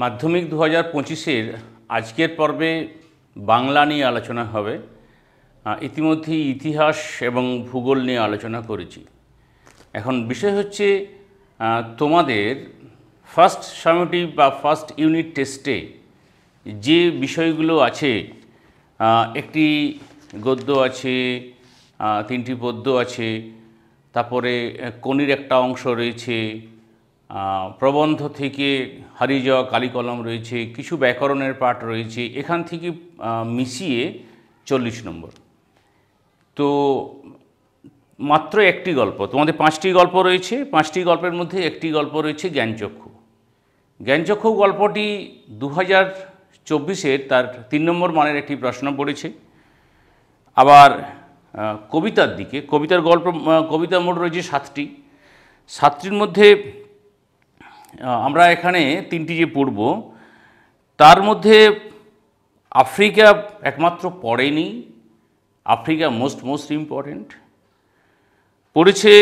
মাধ্যমিক 2025-এর আজকের পর্বে বাংলা নিয়ে আলোচনা হবে। ইতিমধ্যেই ইতিহাস এবং ভূগোল নিয়ে আলোচনা করেছি। এখন বিষয় হচ্ছে তোমাদের ফার্স্ট সামেটিভ বা ফার্স্ট ইউনিট টেস্টে যে বিষয়গুলো আছে, একটি গদ্য আছে, তিনটি পদ্য আছে, তারপরে কোনির একটা অংশ রয়েছে, প্রবন্ধ থেকে হারিয়ে যাওয়া কালিকলম রয়েছে, কিছু ব্যাকরণের পাঠ রয়েছে, এখান থেকে মিশিয়ে 40 নম্বর। তো মাত্র একটি গল্প, তোমাদের 5টি গল্প রয়েছে। 5টি গল্পের মধ্যে একটি গল্প রয়েছে জ্ঞানচক্ষু। জ্ঞানচক্ষু গল্পটি 2024-এর তার 3 নম্বর মানের একটি প্রশ্ন পড়েছে। আবার কবিতার দিকে, কবিতা মোট রয়েছে 7টি। 7টির মধ্যে আমরা এখানে 3টি যে পড়ব, তার মধ্যে আফ্রিকা একমাত্র পড়েনি। আফ্রিকা মোস্ট ইম্পর্টেন্ট পড়েছে।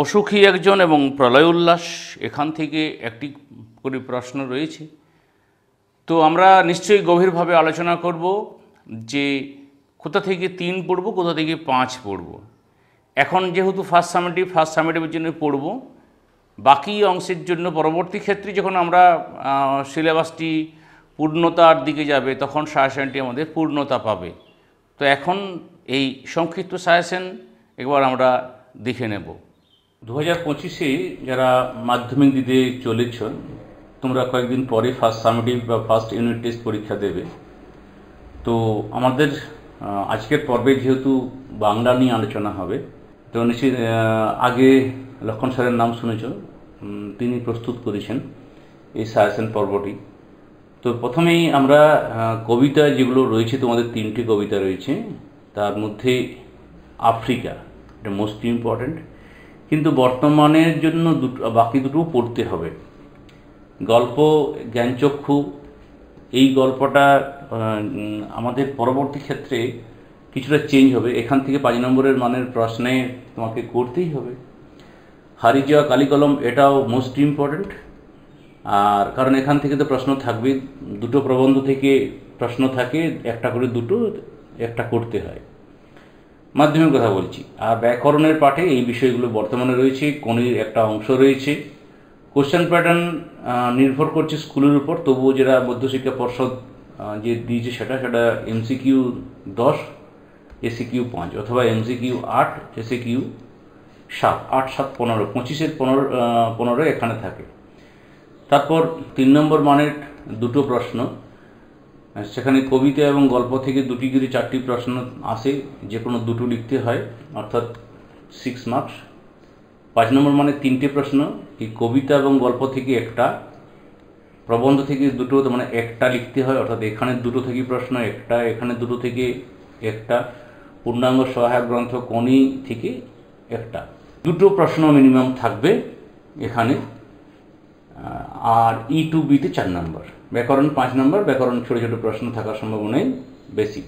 অসুখী একজন এবং প্রলয় উল্লাস, এখান থেকে একটি করে প্রশ্ন রয়েছে। তো আমরা নিশ্চয়ই গভীরভাবে আলোচনা করব যে কোথা থেকে 3 পড়ব, কোথা থেকে 5 পড়ব। এখন যেহেতু ফার্স্ট সামেটিভের জন্য পড়ব, বাকি অংশের জন্য পরবর্তী ক্ষেত্রে যখন আমরা সিলেবাসটি পূর্ণতার দিকে যাবে, তখন সাজেশনটি আমাদের পূর্ণতা পাবে। তো এখন এই সংক্ষিপ্ত সাজেশন একবার আমরা দেখে নেব। 2025-এ যারা মাধ্যমিক দিতে চলেছ, তোমরা কয়েকদিন পরে ফার্স্ট সামেটিভ বা ফার্স্ট ইউনিট টেস্ট পরীক্ষা দেবে। তো আমাদের আজকের পর্বে যেহেতু বাংলা নিয়ে আলোচনা হবে, তো নিশ্চয়ই আগে লক্ষণ স্যারের নাম শুনেছ, তিনি প্রস্তুত করেছেন এই সাজেশন পর্বটি। তো প্রথমেই আমরা কবিতা যেগুলো রয়েছে, তোমাদের 3টি কবিতা রয়েছে, তার মধ্যে আফ্রিকা এটা মোস্ট ইম্পর্ট্যান্ট, কিন্তু বর্তমানের জন্য বাকি দুটো পড়তে হবে। গল্প জ্ঞানচক্ষু, এই গল্পটা আমাদের পরবর্তী ক্ষেত্রে কিছুটা চেঞ্জ হবে। এখান থেকে 5 নম্বরের মানের প্রশ্নে তোমাকে করতেই হবে। হারিয়ে যাওয়া কালিকলম এটাও মোস্ট ইম্পর্ট্যান্ট, আর কারণ এখান থেকে তো প্রশ্ন থাকবে। 2টো প্রবন্ধ থেকে প্রশ্ন থাকে, একটা করে 2টো একটা করতে হয়। মাধ্যমিক কথা বলছি। আর ব্যাকরণের পাঠে এই বিষয়গুলো বর্তমানে রয়েছে। কোনির একটা অংশ রয়েছে। কোশ্চেন প্যাটার্ন নির্ভর করছে স্কুলের উপর, তবুও যেটা মধ্যশিক্ষা পর্ষদ যে দিয়েছে সেটা MCQ 10, SCQ 5, অথবা MCQ 8, SCQ 7, 8, 7, 15, 25-এর 15 এখানে থাকে। তারপর 3 নম্বর মানের 2টো প্রশ্ন, সেখানে কবিতা এবং গল্প থেকে 2টি করে 4টি প্রশ্ন আসে, যে কোনো 2টো লিখতে হয়, অর্থাৎ 6 মার্কস। 5 নম্বর মানে 3টে প্রশ্ন, এই কবিতা এবং গল্প থেকে একটা, প্রবন্ধ থেকে 2টো, মানে একটা লিখতে হয়, অর্থাৎ এখানে 2টো থেকে প্রশ্ন একটা, এখানে 2টো থেকে একটা, পূর্ণাঙ্গ সহায়ক গ্রন্থ কোনি থেকে একটা, 2টো প্রশ্ন মিনিমাম থাকবে এখানে। আর E2Bতে 4 নম্বর, ব্যাকরণ 5 নম্বর, ব্যাকরণ ছোটো ছোটো প্রশ্ন থাকার সম্ভাবনাই বেশি।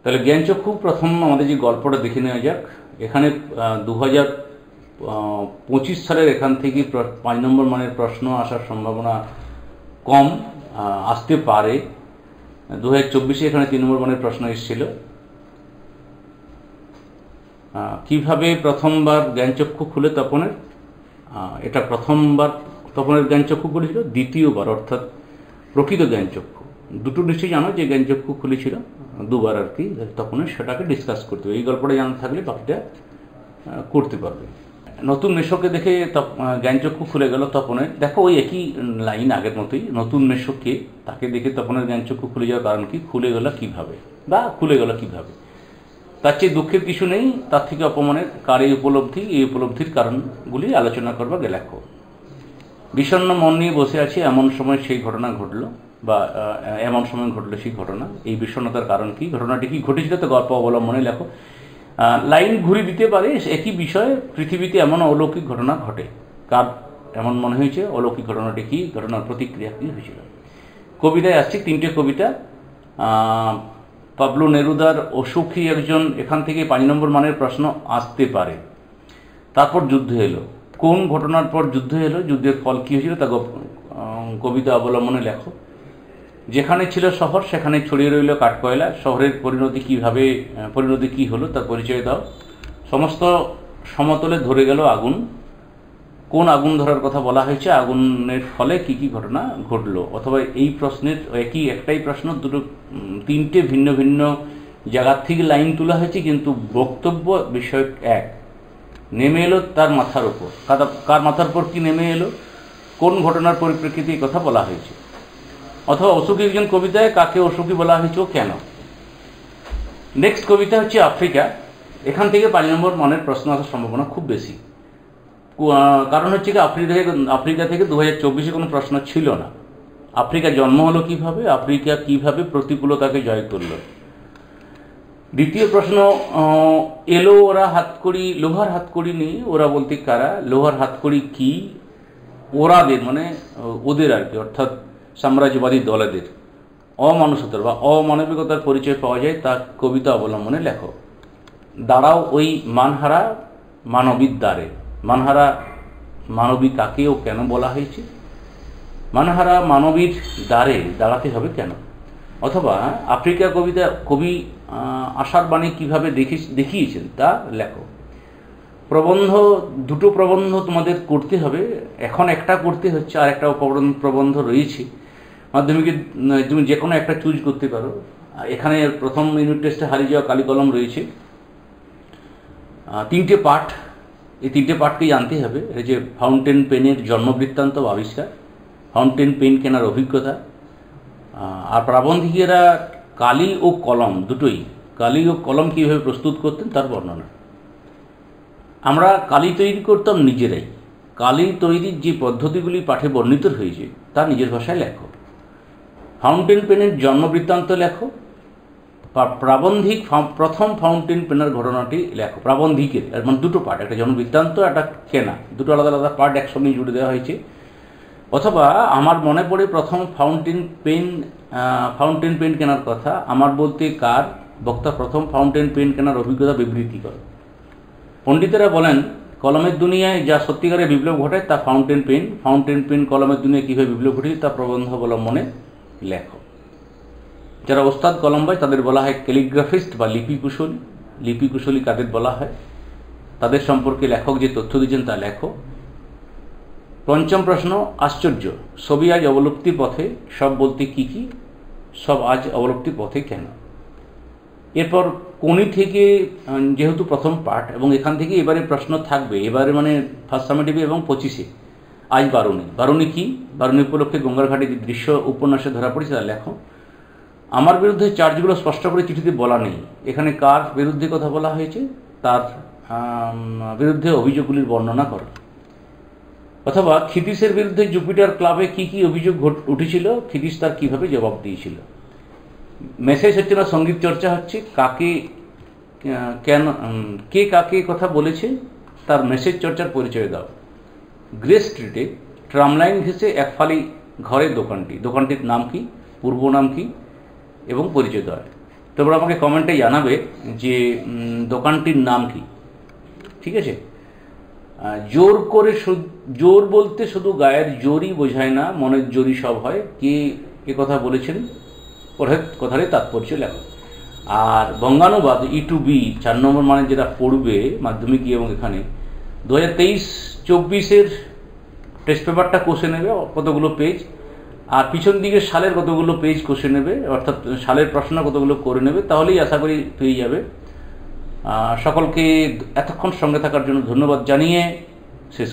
তাহলে জ্ঞানচক্ষু প্রথম আমাদের যে গল্পটা দেখে নেওয়া যাক। এখানে 2025 সালের এখান থেকে 5 নম্বর মানের প্রশ্ন আসার সম্ভাবনা কম, আসতে পারে। 2024-এ এখানে 3 নম্বর মানের প্রশ্ন এসেছিল। কিভাবে প্রথমবার জ্ঞানচক্ষু খুলে তপনের, এটা প্রথমবার তপনের জ্ঞানচক্ষু খুলেছিল, দ্বিতীয়বার অর্থাৎ প্রকৃত জ্ঞানচক্ষু। 2টো নিশ্চয়ই জানো যে জ্ঞানচক্ষু খুলেছিল 2বার আর কি, তপনের, সেটাকে ডিসকাস করতে হবে। এই গল্পটা জানা থাকলে বাকিটা করতে পারবে। নতুন মেশোকে দেখে জ্ঞানচক্ষু খুলে গেল তপনের। দেখো ওই একই লাইন আগের মতোই, নতুন মেশোকে, তাকে দেখে তপনের জ্ঞানচক্ষু খুলে যাওয়ার কারণ কি, খুলে গেল কিভাবে, বা খুলে গেল কিভাবে। তার চেয়ে দুঃখের কিছু নেই, তার থেকে অপমানের কার এই উপলব্ধি, এই উপলব্ধির কারণগুলি আলোচনা করবা লেখো। বিষণ্ণ মন নিয়ে বসে আছি, এমন সময় সেই ঘটনা ঘটলো, বা এমন সময় ঘটলো সেই ঘটনা। এই বিষণ্ণতার কারণ কি, ঘটনাটি কি ঘটেছিল, তো গল্প অবলম্বনে লেখো। লাইন ঘুরে দিতে পারে, একই বিষয়ে পৃথিবীতে এমন অলৌকিক ঘটনা ঘটে, কার এমন মনে হয়েছে, অলৌকিক ঘটনাটি কি, ঘটনার প্রতিক্রিয়া কী হয়েছিল। কবিতায় আসছে 3টে কবিতা। পাবলো নেরুদার অসুখী একজন, এখান থেকে 5 নম্বর মানের প্রশ্ন আসতে পারে। তারপর যুদ্ধ এলো, কোন ঘটনার পর যুদ্ধ এলো, যুদ্ধের ফল কী হয়েছিল তা কবিতা অবলম্বনে লেখো। যেখানে ছিল শহর সেখানে ছড়িয়ে রইল কাঠকয়লা, শহরের পরিণতি কী হলো তার পরিচয় দাও। সমস্ত সমতলে ধরে গেল আগুন, কোন আগুন ধরার কথা বলা হয়েছে, আগুনের ফলে কি কি ঘটনা ঘটলো। অথবা এই প্রশ্নের একটাই প্রশ্ন, তিনটে ভিন্ন ভিন্ন জায়গার থেকে লাইন তোলা হয়েছে, কিন্তু বক্তব্য বিষয় এক। নেমে এলো তার মাথার উপর, কার মাথার উপর কি নেমে এলো, কোন ঘটনার পরিপ্রেক্ষিতে এই কথা বলা হয়েছে। অথবা অসুখী একজন কবিতায় কাকে অসুখী বলা হয়েছে ও কেন। নেক্সট কবিতা হচ্ছে আফ্রিকা। এখান থেকে 5 নম্বর মানের প্রশ্ন আসার সম্ভাবনা খুব বেশি। কারণ হচ্ছে কি, আফ্রিকা থেকে 2024-এ কোনো প্রশ্ন ছিল না। আফ্রিকা জন্ম হলো কিভাবে, আফ্রিকা কিভাবে প্রতিকূলতাকে জয় করল। দ্বিতীয় প্রশ্ন, এলো ওরা হাতকড়ি, লোহার হাতকড়ি নেই, ওরা বলতে কারা, লোহার হাতকড়ি কি, ওরাদের মানে ওদের আর কি, অর্থাৎ সাম্রাজ্যবাদী দলেদের অমানুষতার বা অমানবিকতার পরিচয় পাওয়া যায় তা কবিতা অবলম্বনে লেখো। দাঁড়াও ওই মানহারা মানবীর দ্বারে, মানহারা মানবী কাকে ও কেন বলা হয়েছে, মানহারা মানবীর দ্বারে দাঁড়াতে হবে কেন। অথবা আফ্রিকা কবিতা কবি আশার বাণী কীভাবে দেখিয়েছেন তা লেখো। প্রবন্ধ, দুটো প্রবন্ধ তোমাদের করতে হবে, এখন একটা করতে হচ্ছে, আর একটা প্রবন্ধ রয়েছে মাধ্যমিকে, তুমি যে কোনো একটা চুজ করতে পারো। এখানে প্রথম ইউনিট টেস্টে হারিয়ে যাওয়া কালি কলম রয়েছে, 3টে পাঠ, এই 3টে পাঠকেই জানতে হবে। এটা যে ফাউন্টেন পেনের জন্মবৃত্তান্ত বা আবিষ্কার, ফাউন্টেন পেন কেনার অভিজ্ঞতা, আর প্রাবন্ধিকেরা কালি ও কলম দুটোই, কালি ও কলম কীভাবে প্রস্তুত করতেন তার বর্ণনা। আমরা কালি তৈরি করতাম নিজেরাই, কালি তৈরির যে পদ্ধতিগুলি পাঠে বর্ণিত হয়েছে তা নিজের ভাষায় লেখো। ফাউন্টেন পেনের জন্মবৃত্তান্ত লেখো। প্রাবন্ধিক প্রথম ফাউন্টেন পেনের ঘটনাটি লেখো, প্রাবন্ধিকের, মানে দুটো পার্ট, একটা জন্মবৃত্তান্ত একটা কেনা, দুটো আলাদা আলাদা পার্ট একসঙ্গে জুড়ে দেওয়া হয়েছে। অথবা আমার মনে পড়ে প্রথম ফাউন্টেন পেন কেনার কথা, আমার বলতে কার, বক্তা প্রথম ফাউন্টেন পেন কেনার অভিজ্ঞতা বিবৃতি করে। পণ্ডিতেরা বলেন কলমের দুনিয়ায় যা সত্যিকারের বিপ্লব ঘটায় তা ফাউন্টেন পেন কলমের দুনিয়ায় কীভাবে বিপ্লব ঘটেছে তা প্রবন্ধ অবলম্বনে লেখো। যারা ওস্তাদ কলমবাজ তাদের বলা হয় ক্যালিগ্রাফিস্ট বা লিপিকুশলী। লিপিকুশলী কাদের বলা হয়, তাদের সম্পর্কে লেখক যে তথ্য দিয়েছেন তা লেখো। পঞ্চম প্রশ্ন, আশ্চর্য, সবই আজ অবলুপ্তির পথে, সব বলতে কি কি, সব আজ অবলুপ্তির পথে কেন। এরপর কোনি থেকে, যেহেতু প্রথম পাঠ এবং এখান থেকে এবারে প্রশ্ন থাকবে, এবারে মানে ফার্স্ট সামেটিভে এবং 25-এ, আজ বারুণী কি, বারুণী উপলক্ষে গঙ্গার ঘাটে যে দৃশ্য উপন্যাসে ধরা পড়েছে তা লেখো। আমার বিরুদ্ধে চার্জগুলো স্পষ্ট করে চিঠিতে বলা নেই, এখানে কার বিরুদ্ধে কথা বলা হয়েছে তার বিরুদ্ধে অভিযোগগুলির বর্ণনা করো। অথবা ক্ষিতীশের বিরুদ্ধে জুপিটার ক্লাবে কি কি অভিযোগ উঠেছিল, ক্ষিতীশ তার কীভাবে জবাব দিয়েছিল। মেসেজ হচ্ছে না, সঙ্গীত চর্চা হচ্ছে, কে কাকে কথা বলেছে তার মেসেজ চর্চার পরিচয় দাও। গ্রে স্ট্রিটে ট্রামলাইন ঘেঁষে একফালি ঘরে দোকানটির নাম কি, পূর্ব নাম কি এবং পরিচয় দেওয়া। তোমরা আমাকে কমেন্টে জানাবে যে দোকানটির নাম কি, ঠিক আছে। জোর বলতে শুধু গায়ের জোরই বোঝায় না, মনের জোরই সব হয়। কে কথা বলেছেন কথারই তাৎপর্য লেখো। আর বঙ্গানুবাদ E2B 4 নম্বর মানে যেটা পড়বে মাধ্যমিক এবং এখানে 2023-24-এর টেস্ট পেপারটা কষে নেবে কতগুলো পেজ, আর পিছন দিকে সালের কতগুলো পেজ কষে নেবে, অর্থাৎ সালের প্রশ্ন কতগুলো করে নেবে, তাহলেই আশা করি পেয়ে যাবে। সকলকে এতক্ষণ সঙ্গে থাকার জন্য ধন্যবাদ জানিয়ে শেষ